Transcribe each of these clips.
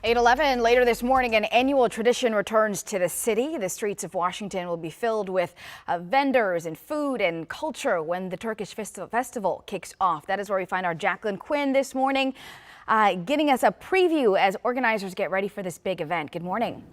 8:11 later this morning, an annual tradition returns to the city. The streets of Washington will be filled with vendors and food and culture when the Turkish festival kicks off. That is where we find our Jacqueline Quinn this morning, getting us a preview as organizers get ready for this big event. Good morning.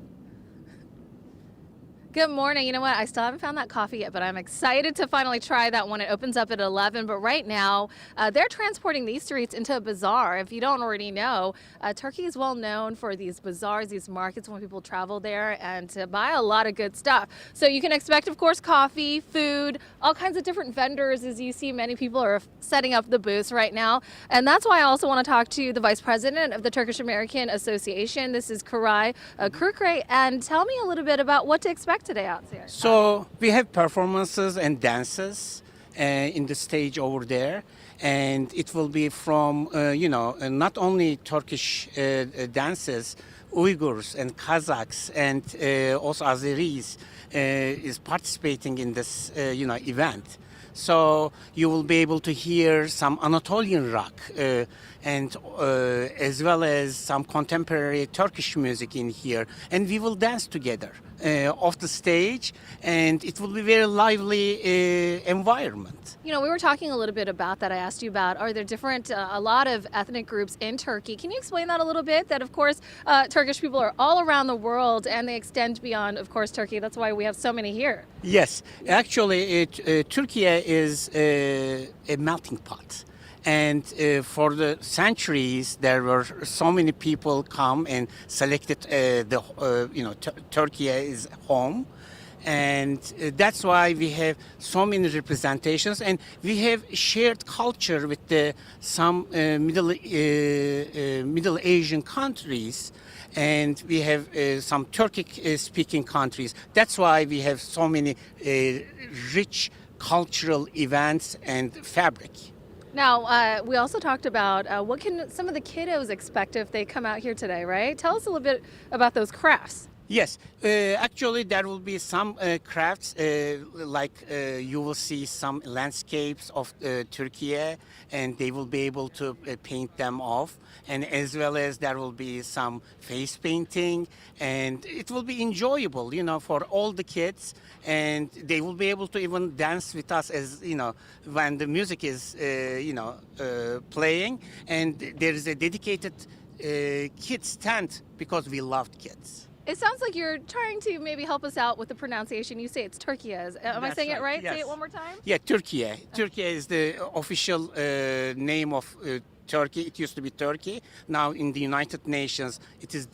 Good morning. You know what? I still haven't found that coffee yet, but I'm excited to finally try that when it opens up at 11. But right now, they're transporting these streets into a bazaar. If you don't already know, Turkey is well known for these bazaars, these markets when people travel there and to buy a lot of good stuff. So you can expect, of course, coffee, food, all kinds of different vendors. As you see, many people are setting up the booths right now. And that's why I also want to talk to the vice president of the Turkish American Association. This is Kuray Kurkray. And tell me a little bit about what to expect today out there. So we have performances and dances in the stage over there, and it will be from not only Turkish dances, Uyghurs and Kazakhs and also Azeris is participating in this event. So you will be able to hear some Anatolian rock and as well as some contemporary Turkish music in here, and we will dance together off the stage, and it will be very lively environment. You know, we were talking a little bit about that. I asked you about, are there different, a lot of ethnic groups in Turkey? Can you explain that a little bit? That, of course, Turkish people are all around the world, and they extend beyond, of course, Turkey. That's why we have so many here. Yes, actually, Turkey is a melting pot. And for the centuries, there were so many people come and selected Turkey as home. And that's why we have so many representations, and we have shared culture with some Middle Asian countries, and we have some Turkic speaking countries. That's why we have so many rich cultural events and fabric. Now, we also talked about what can some of the kiddos expect if they come out here today, right? Tell us a little bit about those crafts. Yes, actually there will be some crafts like you will see some landscapes of Turkey, and they will be able to paint them off, and as well as there will be some face painting, and it will be enjoyable, for all the kids, and they will be able to even dance with us as when the music is playing, and there is a dedicated kids stand because we love kids. It sounds like you're trying to maybe help us out with the pronunciation. You say it's Turkey. Am I saying it right? Yes. Say it one more time. Yeah, Turkey. Turkey is the official name of Turkey. It used to be Turkey. Now in the United Nations, it is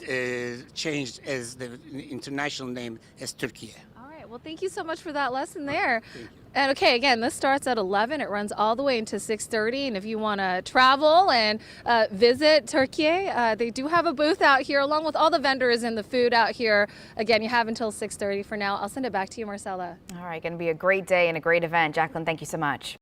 changed as the international name as Turkey. All right. Well, thank you so much for that lesson there. Thank you. And okay, again, this starts at 11. It runs all the way into 6:30. And if you want to travel and visit Turkey, they do have a booth out here along with all the vendors and the food out here. Again, you have until 6:30 for now. I'll send it back to you, Marcella. All right, going to be a great day and a great event. Jacqueline, thank you so much.